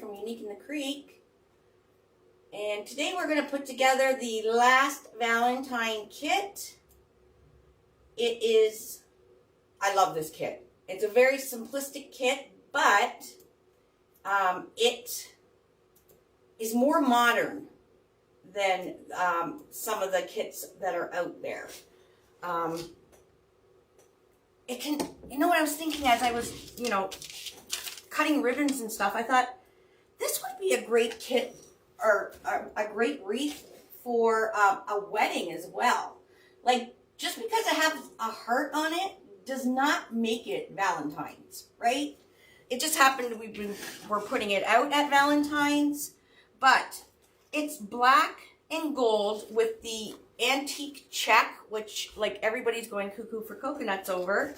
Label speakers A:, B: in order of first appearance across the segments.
A: from Unique in the Creek. And today we're going to put together the last Valentine kit. I love this kit. It's a very simplistic kit, but it is more modern than some of the kits that are out there. You know what I was thinking as I was, cutting ribbons and stuff, I thought this would be a great kit or a great wreath for a wedding as well. Like, just because it has a heart on it does not make it Valentine's, right? It just happened we're putting it out at Valentine's, but it's black and gold with the antique check, which like everybody's going cuckoo for coconuts over.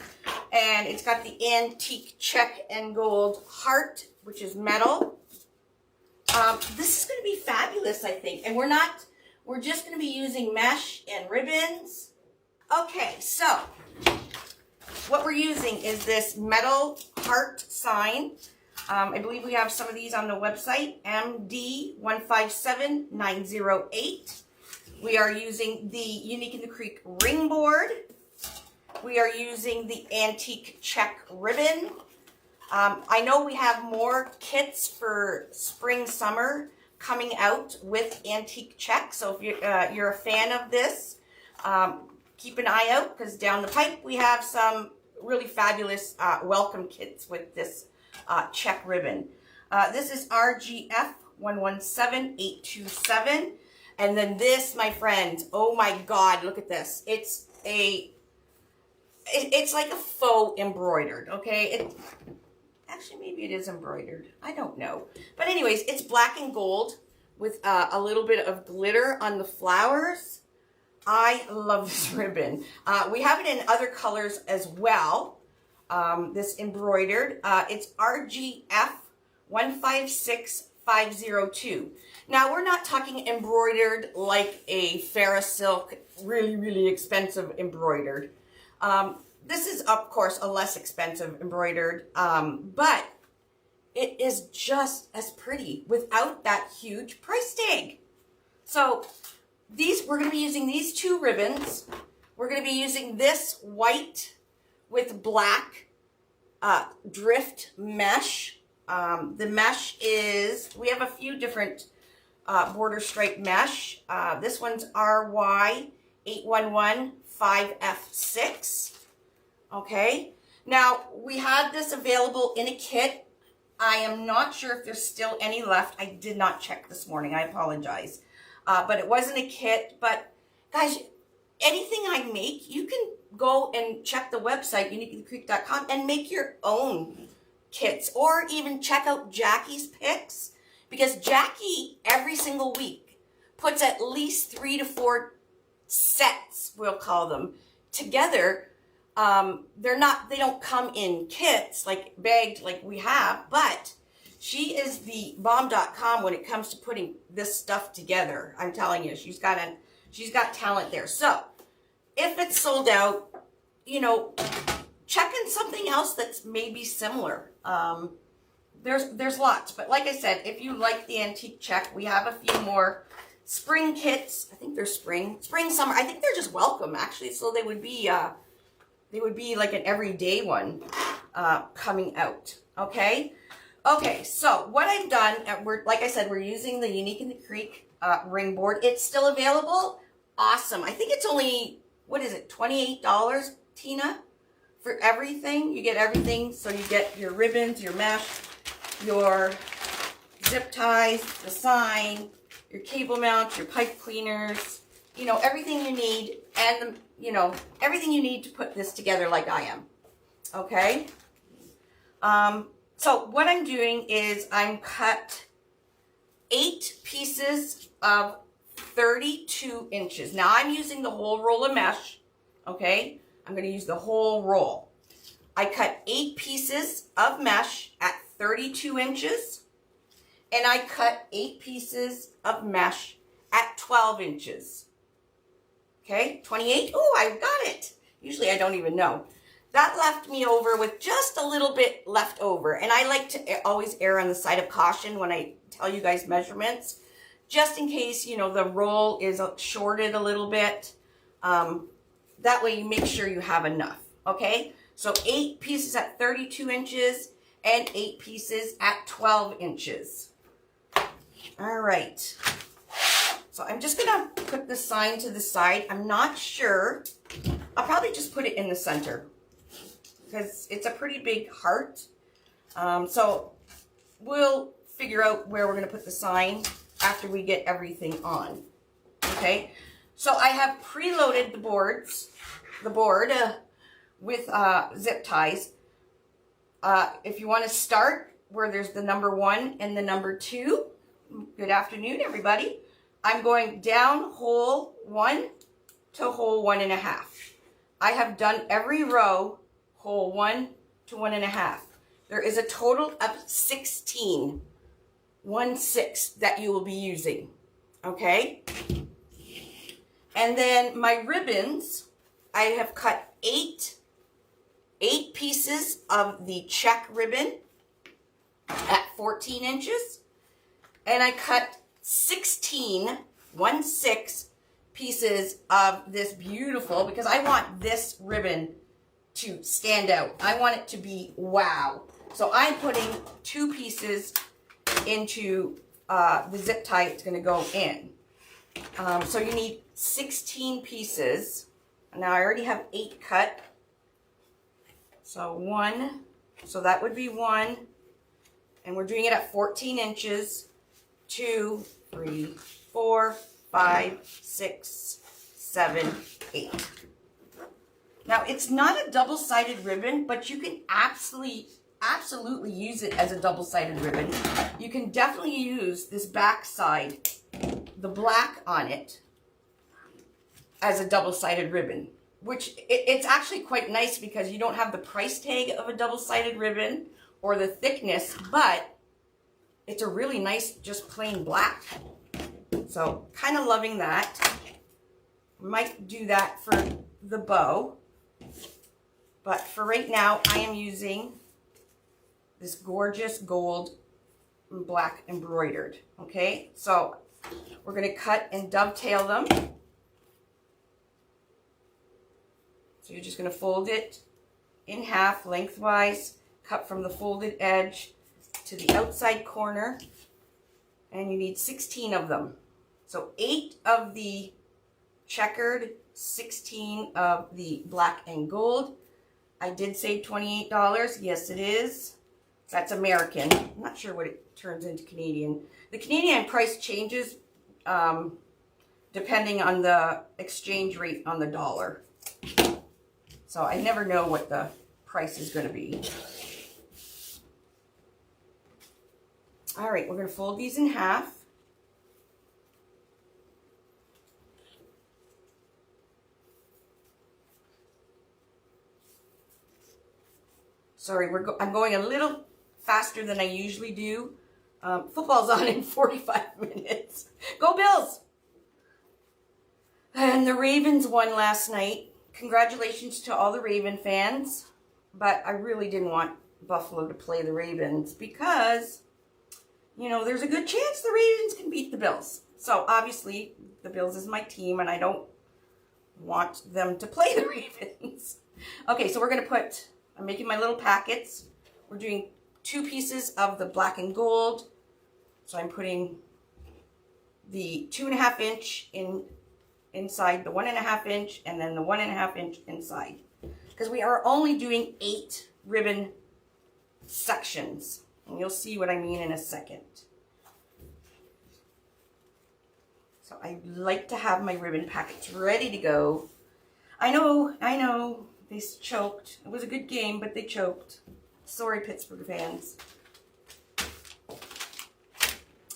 A: And it's got the antique check and gold heart, which is metal. This is going to be fabulous, I think. And we're just going to be using mesh and ribbons. Okay, so what we're using is this metal heart sign. I believe we have some of these on the website, MD157908. We are using the Unique in the Creek ring board. We are using the antique check ribbon. I know we have more kits for spring, summer coming out with antique check. So if you're a fan of this, keep an eye out, because down the pipe we have some really fabulous welcome kits with this check ribbon. This is RGF 117827. And then this, my friends, oh my God, look at this. It's like a faux embroidered, okay? Actually, maybe it is embroidered. I don't know. But anyways, it's black and gold with a little bit of glitter on the flowers. I love this ribbon. We have it in other colors as well. This embroidered. It's RGF 156502. Now, we're not talking embroidered like a Farrah silk, really, really expensive embroidered. This is, of course, a less expensive embroidered, but it is just as pretty without that huge price tag. So we're going to be using these two ribbons. We're going to be using this white with black drift mesh. The mesh we have a few different border stripe mesh. This one's RY8115F6. Okay. Now, we had this available in a kit. I am not sure if there's still any left. I did not check this morning. I apologize. But it wasn't a kit. But, guys, anything I make, you can go and check the website, uniqueinthecreek.com, and make your own kits, or even check out Jackie's picks, because Jackie every single week puts at least 3 to 4 sets, we'll call them, together. They don't come in kits like bagged like we have, but she is the bomb.com when it comes to putting this stuff together. I'm telling you, she's got talent there. So if it's sold out, check in something else that's maybe similar. There's lots, but like I said, if you like the antique check, we have a few more spring kits. I think they're spring, summer. I think they're just welcome, actually. So they would be like an everyday one coming out. Okay. So what I've done, like I said, we're using the Unique in the Creek ring board. It's still available. Awesome. I think it's only, what is it, $28, Tina? For everything. You get everything. So you get your ribbons, your mesh, your zip ties, the sign, your cable mounts, your pipe cleaners, everything you need, and everything you need to put this together like I am. Okay. So what I'm doing is I'm cut 8 pieces of 32 inches. Now I'm using the whole roll of mesh. Okay. I'm going to use the whole roll. I cut 8 pieces of mesh at 32 inches. And I cut 8 pieces of mesh at 12 inches. Okay, 28. Oh, I got it. Usually I don't even know. that left me over with just a little bit left over. And I like to always err on the side of caution when I tell you guys measurements, just in case, you know, the roll is shorted a little bit. That way you make sure you have enough, okay? So 8 pieces at 32 inches and 8 pieces at 12 inches. All right. So I'm just gonna put the sign to the side. I'm not sure. I'll probably just put it in the center because it's a pretty big heart. So we'll figure out where we're gonna put the sign after we get everything on, okay? So I have preloaded the board with zip ties. If you want to start where there's the number 1 and the number 2, good afternoon, everybody. I'm going down hole 1 to hole 1.5. I have done every row, hole 1 to 1.5. There is a total of 16, 1/6 that you will be using, okay? And then my ribbons, I have cut 8 pieces of the check ribbon at 14 inches. And I cut 16, 1/6 pieces of this beautiful, because I want this ribbon to stand out. I want it to be wow. So I'm putting 2 pieces into the zip tie it's going to go in. So you need 16 pieces. Now I already have 8 cut. So 1, so that would be 1. And we're doing it at 14 inches. 2, 3, 4, 5, 6, 7, 8. Now it's not a double-sided ribbon, but you can absolutely use it as a double-sided ribbon. You can definitely use this back side, the black on it, as a double-sided ribbon, which it's actually quite nice because you don't have the price tag of a double-sided ribbon or the thickness, but it's a really nice, just plain black. So kind of loving that. Might do that for the bow. But for right now, I am using this gorgeous gold and black embroidered. Okay, so we're going to cut and dovetail them. So you're just going to fold it in half lengthwise, cut from the folded edge to the outside corner, and you need 16 of them. So 8 of the checkered, 16 of the black and gold. I did save $28. Yes, it is. That's American. I'm not sure what it turns into Canadian. The Canadian price changes depending on the exchange rate on the dollar. So I never know what the price is going to be. All right, we're going to fold these in half. Sorry, I'm going a little faster than I usually do. Football's on in 45 minutes. Go Bills! And the Ravens won last night. Congratulations to all the Raven fans. But I really didn't want Buffalo to play the Ravens because, you know, there's a good chance the Ravens can beat the Bills. So obviously the Bills is my team and I don't want them to play the Ravens. Okay, so we're going to put, I'm making my little packets. We're doing 2 pieces of the black and gold. So I'm putting the 2.5 inch inside the 1.5 inch and then the 1.5 inch inside. Because we are only doing 8 ribbon sections. And you'll see what I mean in a second. So I like to have my ribbon packets ready to go. I know, they choked. It was a good game, but they choked. Sorry, Pittsburgh fans.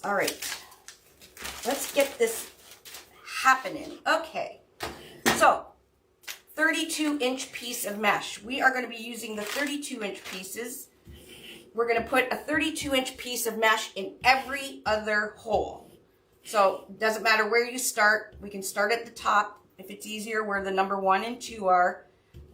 A: All right, let's get this happening. Okay, so 32-inch piece of mesh. We are going to be using the 32-inch pieces. We're going to put a 32-inch piece of mesh in every other hole. So it doesn't matter where you start. We can start at the top if it's easier where the number 1 and 2 are.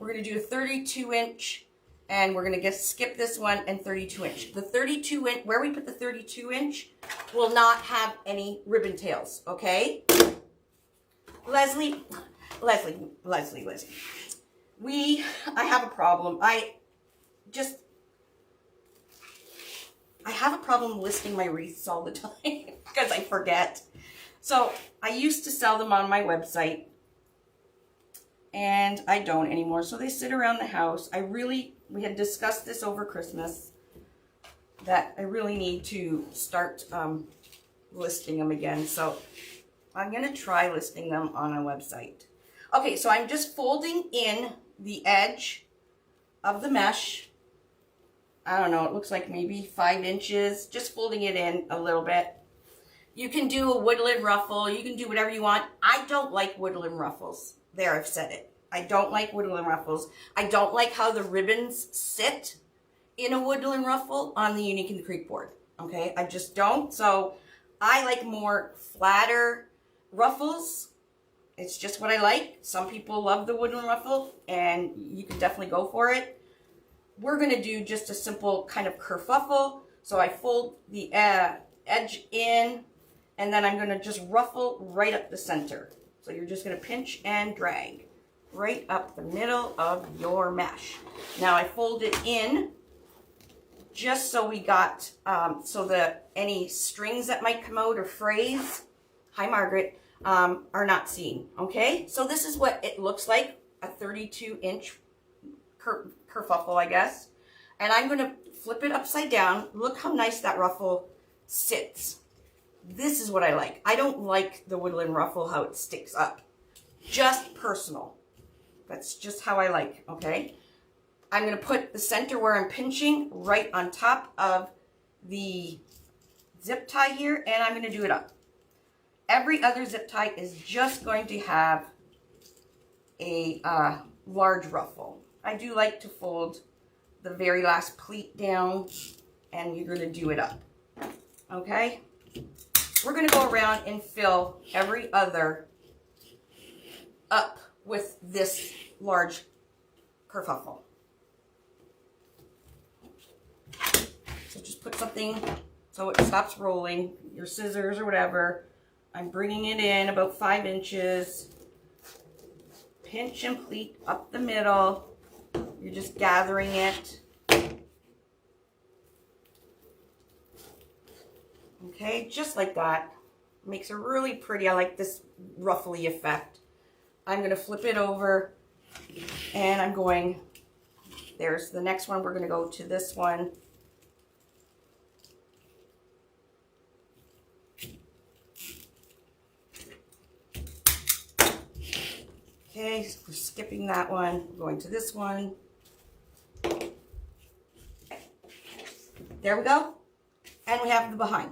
A: We're going to do a 32 inch, and we're going to skip this one and 32 inch. The 32 inch, where we put the 32 inch, will not have any ribbon tails, okay? Leslie. I have a problem. I have a problem listing my wreaths all the time because I forget. So I used to sell them on my website, and I don't anymore. So they sit around the house. We had discussed this over Christmas, that I really need to start listing them again. So I'm going to try listing them on a website. Okay, so I'm just folding in the edge of the mesh. I don't know, it looks like maybe 5 inches. Just folding it in a little bit. You can do a woodland ruffle. You can do whatever you want. I don't like woodland ruffles. There, I've said it. I don't like woodland ruffles. I don't like how the ribbons sit in a woodland ruffle on the Unique and Creek board. Okay, I just don't. So I like more flatter ruffles. It's just what I like. Some people love the woodland ruffle, and you can definitely go for it. We're going to do just a simple kind of kerfuffle. So I fold the edge in, and then I'm going to just ruffle right up the center. So you're just going to pinch and drag right up the middle of your mesh. Now I fold it in just so we got, so that any strings that might come out or frays, hi Margaret, are not seen, okay? So this is what it looks like, a 32 inch kerfuffle, I guess. And I'm going to flip it upside down. Look how nice that ruffle sits. This is what I like. I don't like the woodland ruffle, how it sticks up. Just personal. That's just how I like, okay? I'm going to put the center where I'm pinching right on top of the zip tie here, and I'm going to do it up. Every other zip tie is just going to have a large ruffle. I do like to fold the very last pleat down, and you're going to do it up, okay? We're going to go around and fill every other up with this large kerfuffle. So just put something so it stops rolling, your scissors or whatever. I'm bringing it in about 5 inches. Pinch and pleat up the middle. You're just gathering it. Okay, just like that. Makes it really pretty. I like this ruffly effect. I'm going to flip it over, and I'm going, there's the next one. We're going to go to this one. Okay, so we're skipping that one. We're going to this one. There we go. And we have the behind.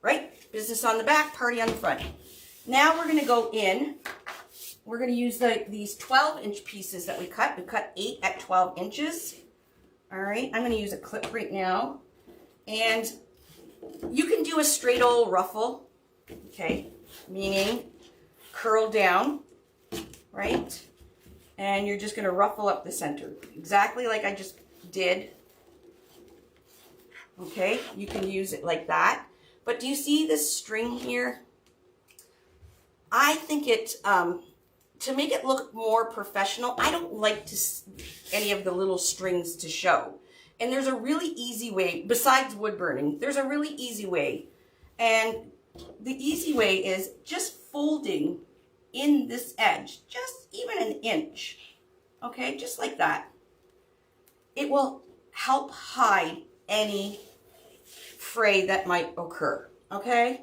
A: Right? Business on the back, party on the front. Now we're going to go in. We're going to use these 12-inch pieces that we cut. We cut 8 at 12 inches. All right, I'm going to use a clip right now. And you can do a straight old ruffle, okay, meaning curl down, right? And you're just going to ruffle up the center, exactly like I just did. Okay, you can use it like that. But do you see this string here? I think it, to make it look more professional, I don't like any of the little strings to show. And there's a really easy way, besides wood burning, there's a really easy way. And the easy way is just folding in this edge, just even an inch. Okay, just like that. It will help hide any fray that might occur. Okay?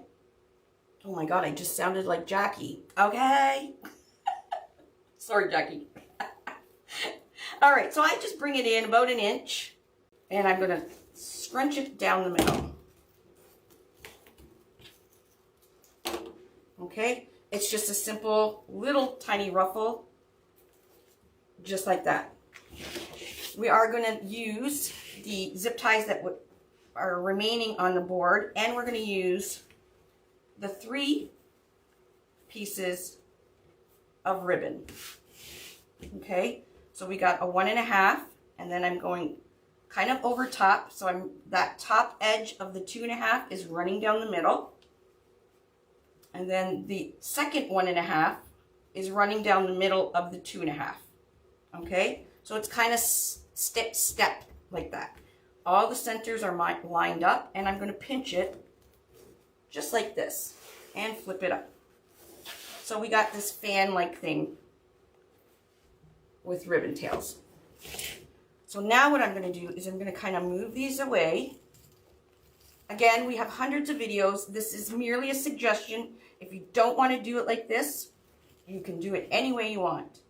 A: Oh my God, I just sounded like Jackie. Okay? Sorry, Jackie. All right, so I just bring it in about an inch, and I'm going to scrunch it down the middle. Okay? It's just a simple little tiny ruffle, just like that. We are going to use the zip ties that are remaining on the board, and we're going to use the 3 pieces of ribbon. Okay, So we got a 1.5, and then I'm going kind of over top. So that top edge of the 2.5 is running down the middle. And then the second 1.5 is running down the middle of the 2.5. Okay, so it's kind of step like that. All the centers are lined up, and I'm going to pinch it just like this and flip it up. So we got this fan-like thing with ribbon tails. So now what I'm going to do is I'm going to kind of move these away. Again, we have hundreds of videos. This is merely a suggestion. If you don't want to do it like this, you can do it any way you want.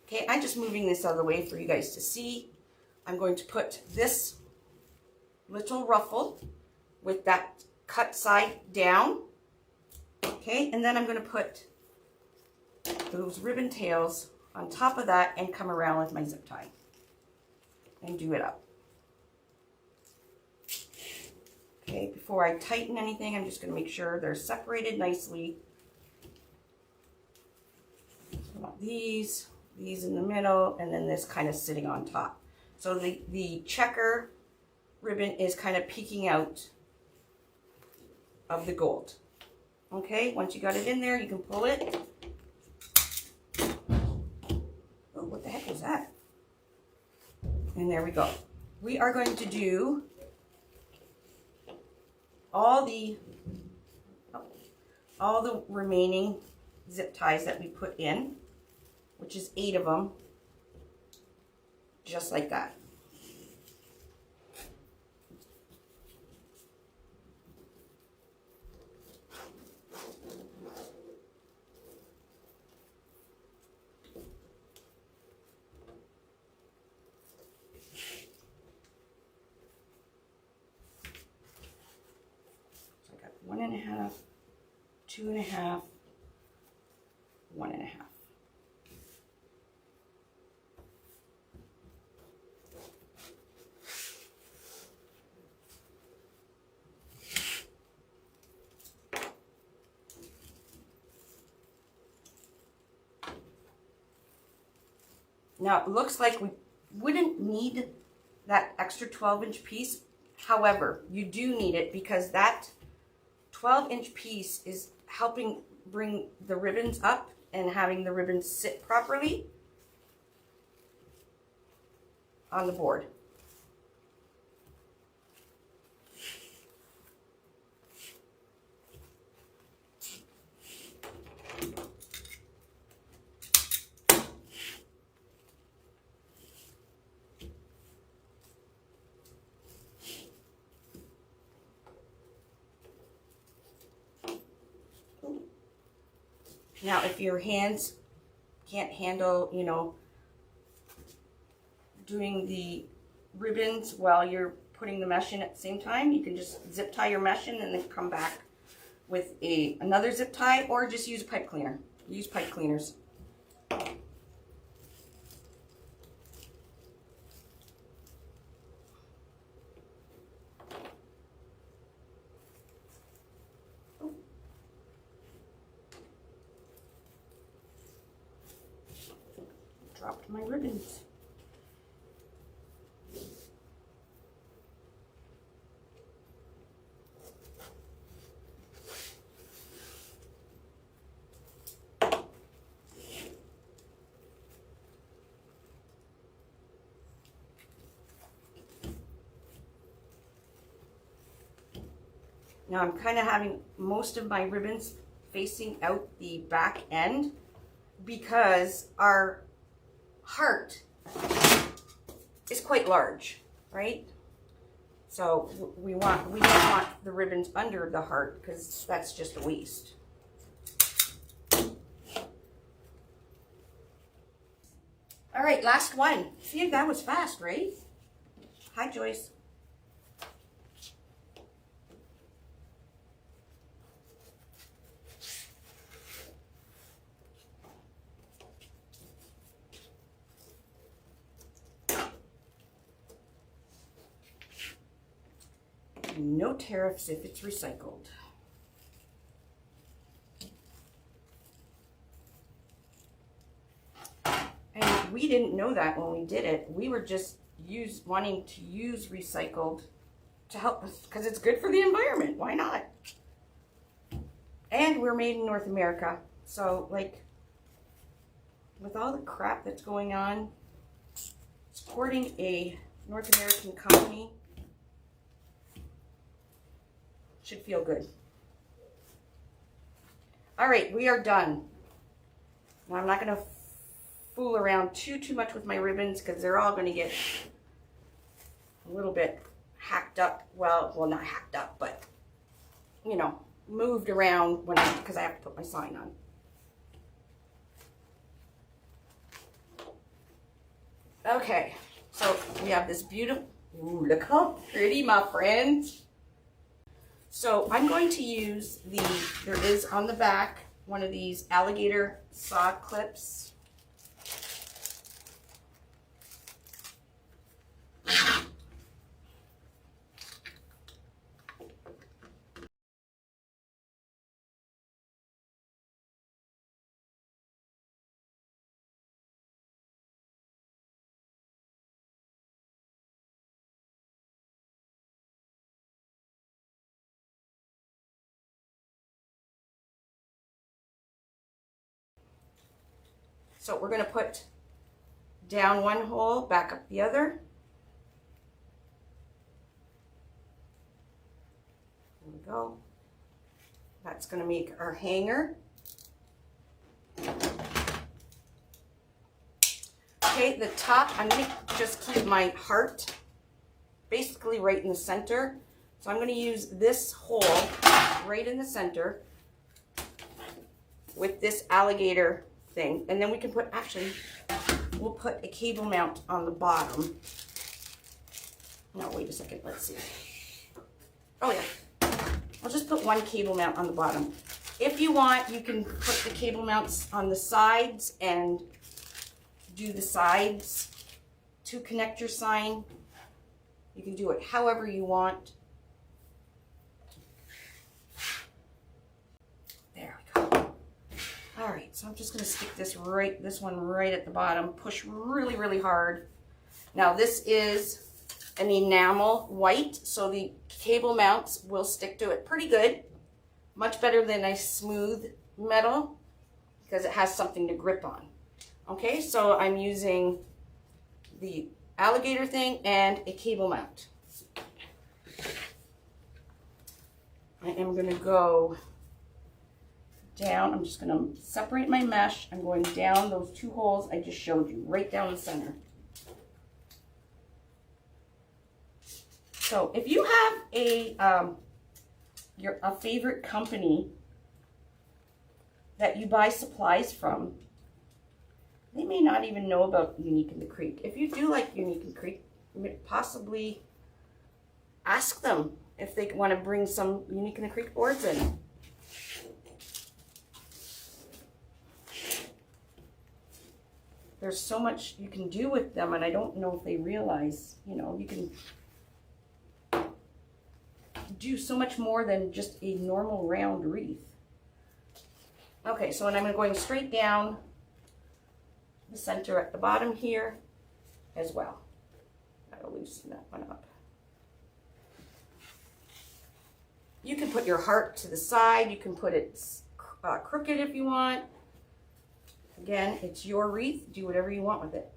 A: Okay, I'm just moving this out of the way for you guys to see. I'm going to put this little ruffle with that cut side down. Okay, and then I'm going to put those ribbon tails on top of that and come around with my zip tie and do it up. Okay, before I tighten anything, I'm just going to make sure they're separated nicely. So I want these in the middle, and then this kind of sitting on top. So the checker ribbon is kind of peeking out of the gold. Okay, once you got it in there, you can pull it. Oh, what the heck was that? And there we go. We are going to do all the remaining zip ties that we put in, which is 8 of them, just like that. So I got 1.5, 2.5, 1.5. Now it looks like we wouldn't need that extra 12-inch piece. However, you do need it because that 12-inch piece is helping bring the ribbons up and having the ribbons sit properly on the board. Now, if your hands can't handle, you know, doing the ribbons while you're putting the mesh in at the same time, you can just zip tie your mesh in and then come back with another zip tie, or just use a pipe cleaner. Use pipe cleaners. Dropped my ribbons. Now I'm kind of having most of my ribbons facing out the back end because our heart is quite large, right? So we don't want the ribbons under the heart because that's just a waste. All right, last one. See, that was fast, right? Hi, Joyce. No tariffs if it's recycled. And we didn't know that when we did it. We were just wanting to use recycled to help us because it's good for the environment. Why not? And we're made in North America. So like with all the crap that's going on, supporting a North American company should feel good. All right, we are done. Now I'm not going to fool around too much with my ribbons because they're all going to get a little bit hacked up. Well, not hacked up, but you know, moved around because I have to put my sign on. Okay, so we have this beautiful, ooh, look how pretty, my friends. So I'm going to use there is on the back one of these alligator saw clips. So we're going to put down one hole, back up the other. There we go. That's going to make our hanger. Okay, the top, I'm going to just keep my heart basically right in the center. So I'm going to use this hole right in the center with this alligator thing. And then we can put, actually, we'll put a cable mount on the bottom. No, wait a second, let's see. Oh yeah, I'll just put one cable mount on the bottom. If you want, you can put the cable mounts on the sides and do the sides to connect your sign. You can do it however you want. There we go. All right, so I'm just gonna stick this one right at the bottom, push really, really hard. Now this is an enamel white, so the cable mounts will stick to it pretty good. Much better than a smooth metal because it has something to grip on. Okay, so I'm using the alligator thing and a cable mount. I am gonna go down, I'm just gonna separate my mesh. I'm going down those two holes I just showed you, right down the center. So if you have a favorite company that you buy supplies from, they may not even know about Unique in the Creek. If you do like Unique in the Creek, possibly ask them if they want to bring some Unique in the Creek boards in. There's so much you can do with them, and I don't know if they realize, you know, you can do so much more than just a normal round wreath. Okay, so I'm going straight down the center at the bottom here as well. That'll loosen that one up. You can put your heart to the side. You can put it crooked if you want. Again, it's your wreath. Do whatever you want with it.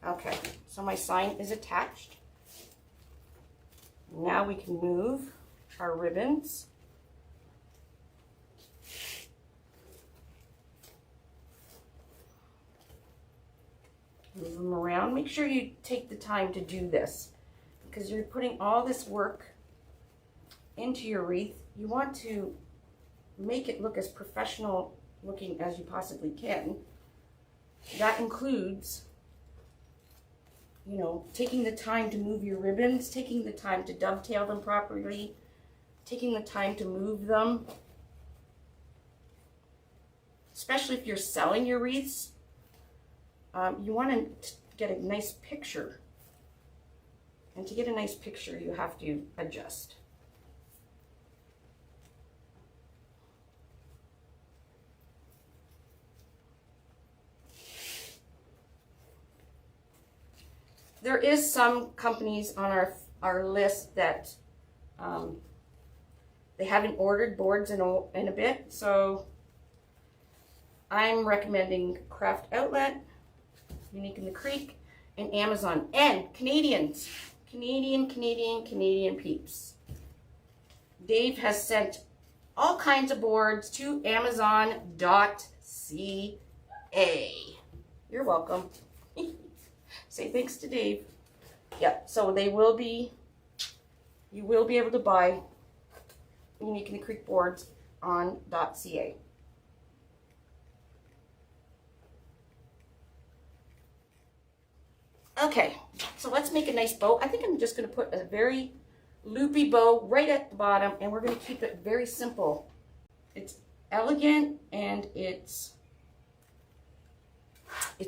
A: Okay, so my sign is attached. Now we can move our ribbons. Move them around. Make sure you take the time to do this because you're putting all this work into your wreath. You want to make it look as professional looking as you possibly can. That includes, you know, taking the time to move your ribbons, taking the time to dovetail them properly, taking the time to move them. Especially if you're selling your wreaths, you want to get a nice picture. And to get a nice picture, you have to adjust. there is some companies on our list that they haven't ordered boards in a bit, so I'm recommending Craft Outlet, Unique in the Creek, and Amazon, and Canadians. Canadian peeps. Dave has sent all kinds of boards to Amazon.ca. You're welcome. Say thanks to Dave. Yeah, so you will be able to buy Unique in the Creek boards on .ca. Okay, so let's make a nice bow. I think I'm just going to put a very loopy bow right at the bottom, and we're going to keep it very simple. It's elegant, and it's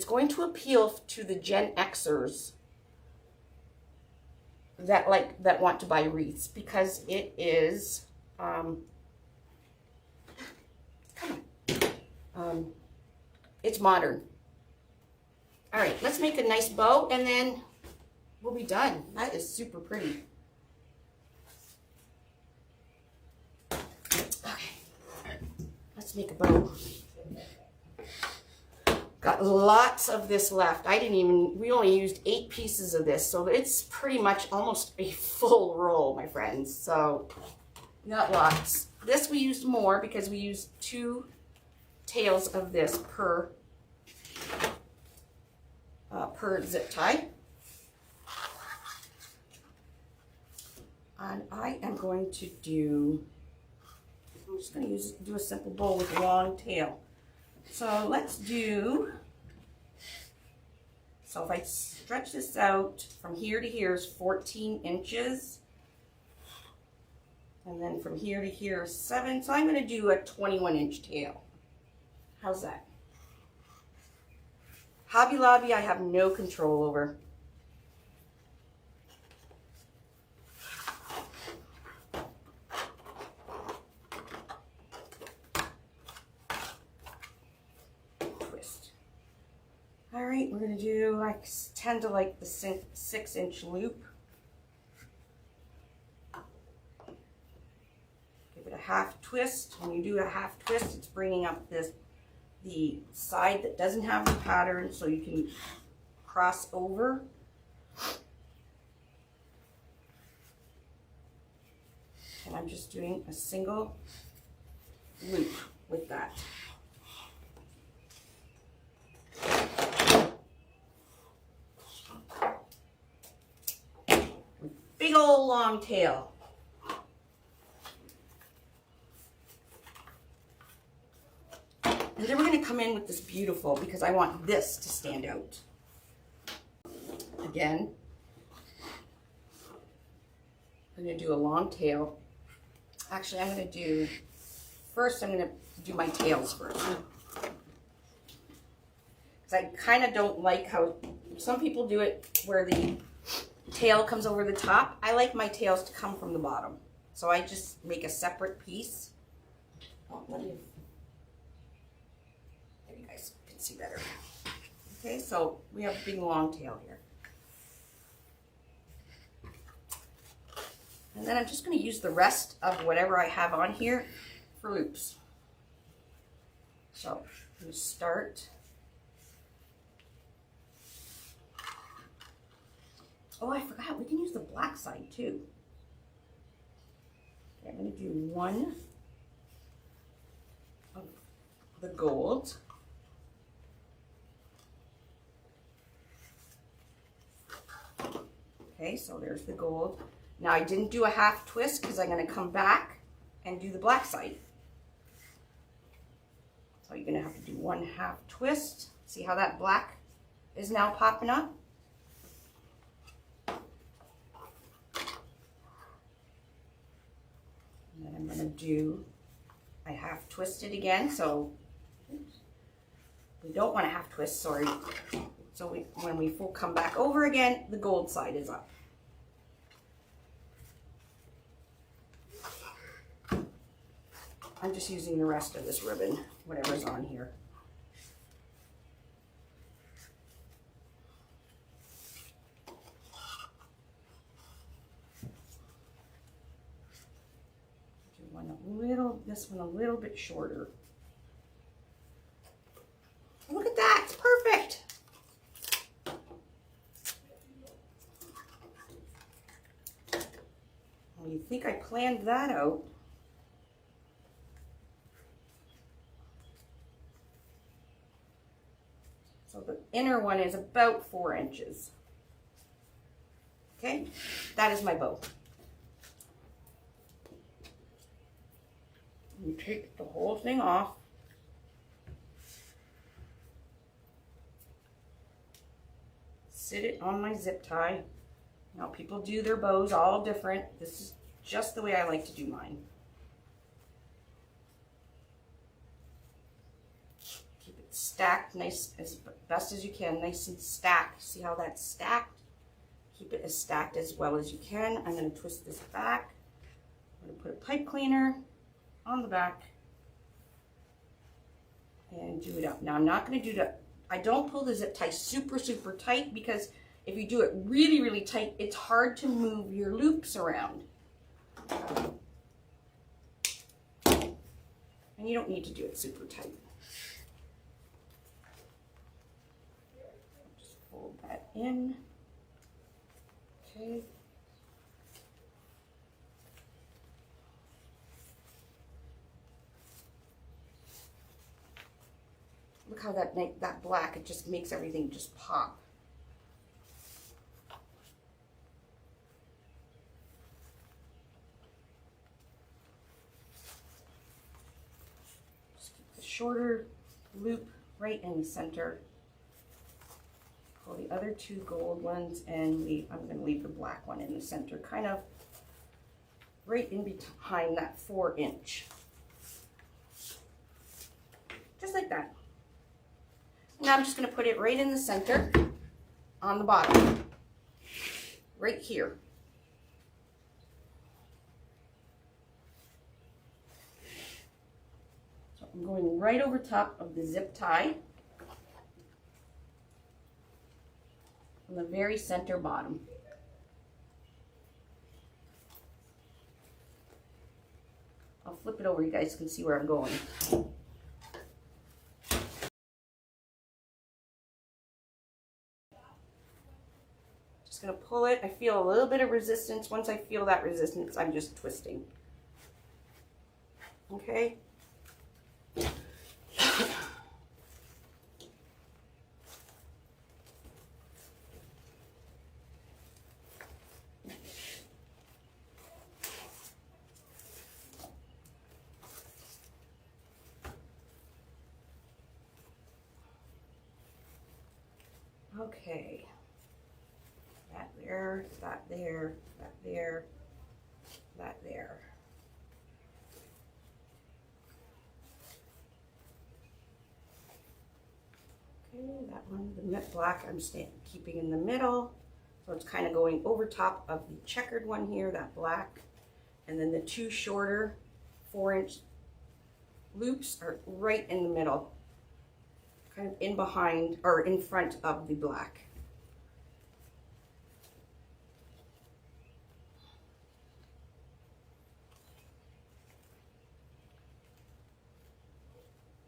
A: going to appeal to the Gen Xers that want to buy wreaths, because it is it's modern. All right, let's make a nice bow, and then we'll be done. That is super pretty. Okay, let's make a bow. Got lots of this left. We only used 8 pieces of this, so it's pretty much almost a full roll, my friends. So, not lots. This we used more because we used 2 tails of this per zip tie. And I am going to I'm just going to do a simple bow with a long tail. So let's do, so if I stretch this out from here to here is 14 inches. And then from here to here is 7. So I'm going to do a 21-inch tail. How's that? Hobby Lobby, I have no control over. Twist. All right, we're going to do, I tend to like the 6-inch loop. Give it a half twist. When you do a half twist, it's bringing up the side that doesn't have the pattern, so you can cross over. And I'm just doing a single loop with that. Big old long tail. And then we're going to come in with this beautiful, because I want this to stand out. Again, I'm going to do a long tail. Actually, I'm going to do my tails first. Because I kind of don't like how some people do it where the tail comes over the top. I like my tails to come from the bottom. So I just make a separate piece. Oh, you guys can see better. Okay, so we have a big long tail here. And then I'm just going to use the rest of whatever I have on here for loops. So I'm going to start. Oh, I forgot, we can use the black side too. Okay, I'm going to do one of the gold. Okay, so there's the gold. Now I didn't do a half twist because I'm going to come back and do the black side. So you're going to have to do one half twist. See how that black is now popping up? And then I'm going to do, I half twist it again. So we don't want to half twist, sorry. So when we come back over again, the gold side is up. I'm just using the rest of this ribbon, whatever's on here. this one a little bit shorter. Look at that, it's perfect. Well, you think I planned that out? So the inner one is about 4 inches. Okay, that is my bow. You take the whole thing off. Sit it on my zip tie. Now people do their bows all different. This is just the way I like to do mine. Keep it stacked nice, as best as you can, nice and stacked. See how that's stacked? Keep it as stacked as well as you can. I'm going to twist this back. I'm going to put a pipe cleaner on the back and do it up. Now I'm not going to do that. I don't pull the zip tie super tight, because if you do it really tight, it's hard to move your loops around. And you don't need to do it super tight. Just fold that in. Okay. Look how that black, it just makes everything just pop. Just keep the shorter loop right in the center. Pull the other 2 gold ones and I'm going to leave the black one in the center, kind of right in behind that 4 inch. Just like that. Now I'm just going to put it right in the center on the bottom, right here. So I'm going right over top of the zip tie on the very center bottom. I'll flip it over, you guys can see where I'm going. Just going to pull it. I feel a little bit of resistance. Once I feel that resistance, I'm just twisting. Okay. Okay. That there, that there, that there, that there. Okay, that one, the black I'm keeping in the middle. So it's kind of going over top of the checkered one here, that black. And then the 2 shorter 4-inch loops are right in the middle, kind of in behind or in front of the black.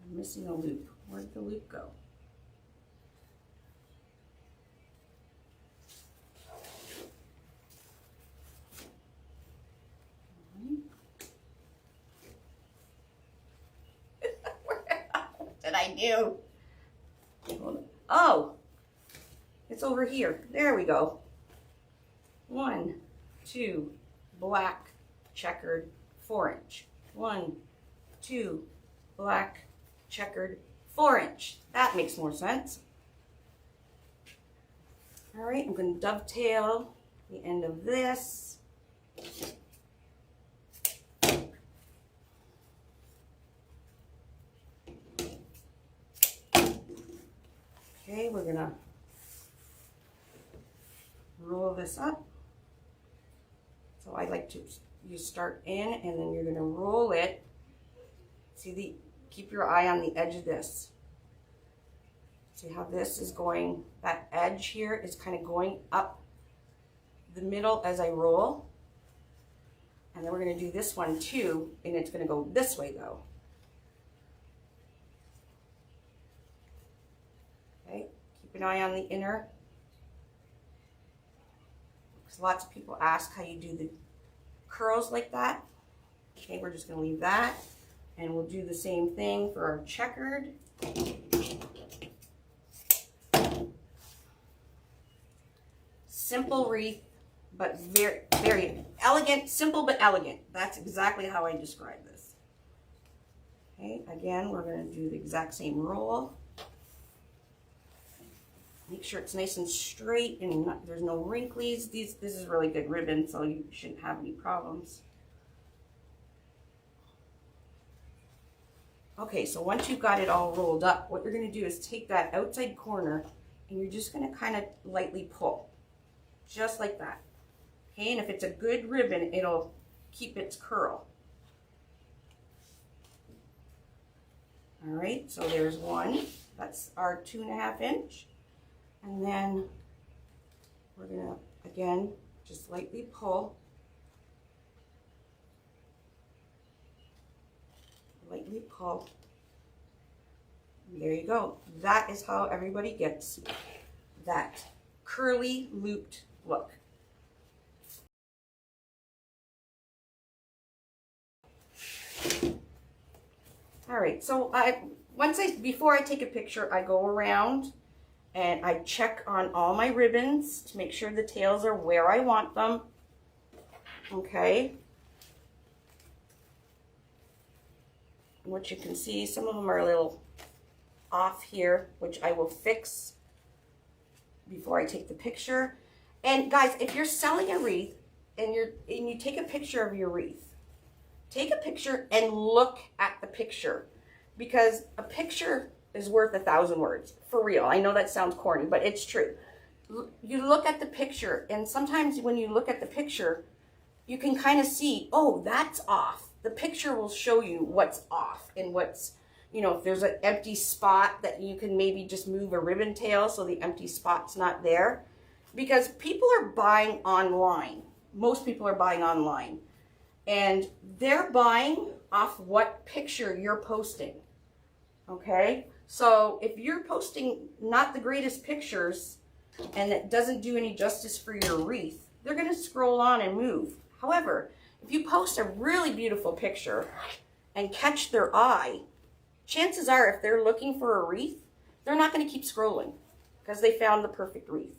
A: I'm missing a loop. Where did the loop go? What did I do? Oh, it's over here. There we go. 1, 2, black, checkered, 4-inch. 1, 2, black, checkered, 4-inch. That makes more sense. All right, I'm going to dovetail the end of this. Okay, we're gonna roll this up. So I like to, you start in and then you're gonna roll it. See keep your eye on the edge of this. See how this is going, that edge here is kind of going up the middle as I roll. And then we're going to do this one too, and it's going to go this way though. Okay, keep an eye on the inner. Because lots of people ask how you do the curls like that. Okay, we're just going to leave that. And we'll do the same thing for our checkered. Simple wreath, but very, very elegant. Simple but elegant. That's exactly how I describe this. Okay, again, we're going to do the exact same roll. Make sure it's nice and straight and there's no wrinkles. This is really good ribbon, so you shouldn't have any problems. Okay, so once you've got it all rolled up, what you're going to do is take that outside corner and you're just going to kind of lightly pull. Just like that. Okay, and if it's a good ribbon, it'll keep its curl. All right, so there's one. That's our 2.5 inch. And then we're gonna, again, just lightly pull. Lightly pull. There you go. That is how everybody gets that curly looped look. All right, so before I take a picture, I go around and I check on all my ribbons to make sure the tails are where I want them. Okay. And what you can see, some of them are a little off here, which I will fix before I take the picture. And guys, if you're selling a wreath and you take a picture of your wreath, take a picture and look at the picture, because a picture is worth 1,000 words. For real. I know that sounds corny, but it's true. You look at the picture, and sometimes when you look at the picture, you can kind of see, oh, that's off. The picture will show you what's off and what's, you know, if there's an empty spot that you can maybe just move a ribbon tail so the empty spot's not there. Because people are buying online. Most people are buying online. And they're buying off what picture you're posting. Okay? So if you're posting not the greatest pictures and it doesn't do any justice for your wreath, they're going to scroll on and move. However, if you post a really beautiful picture and catch their eye, chances are if they're looking for a wreath, they're not going to keep scrolling because they found the perfect wreath.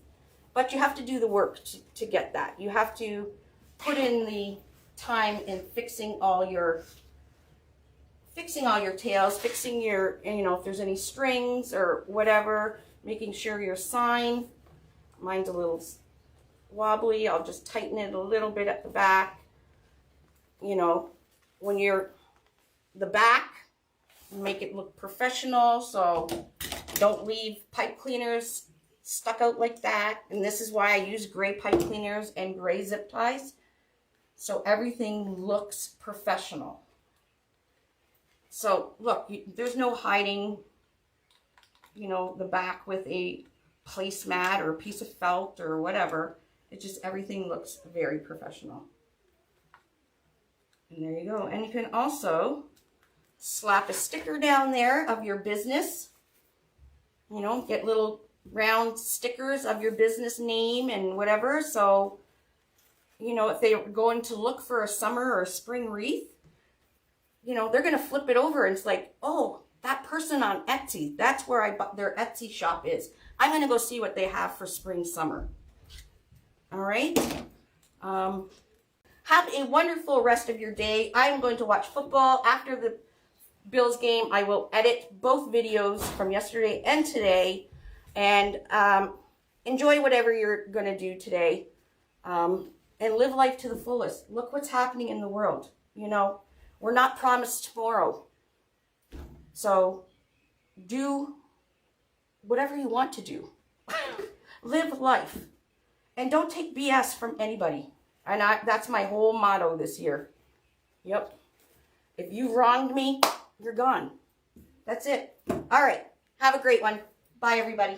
A: But you have to do the work to get that. You have to put in the time in fixing all your tails, fixing your, you know, if there's any strings or whatever, making sure your sign, mine's a little wobbly, I'll just tighten it a little bit at the back. You know, when you're the back, make it look professional, so don't leave pipe cleaners stuck out like that. And this is why I use gray pipe cleaners and gray zip ties, so everything looks professional. So look, there's no hiding, you know, the back with a placemat or a piece of felt or whatever. It just, everything looks very professional. And there you go. And you can also slap a sticker down there of your business. You know, get little round stickers of your business name and whatever. So, you know, if they're going to look for a summer or a spring wreath, you know, they're going to flip it over and it's like, oh, that person on Etsy, that's where their Etsy shop is. I'm going to go see what they have for spring, summer. All right. Have a wonderful rest of your day. I'm going to watch football. After the Bills game, I will edit both videos from yesterday and today. And enjoy whatever you're going to do today. And live life to the fullest. Look what's happening in the world. You know, we're not promised tomorrow. So do whatever you want to do. Live life. And don't take BS from anybody. And that's my whole motto this year. Yep. If you wronged me, you're gone. That's it. All right. Have a great one. Bye, everybody.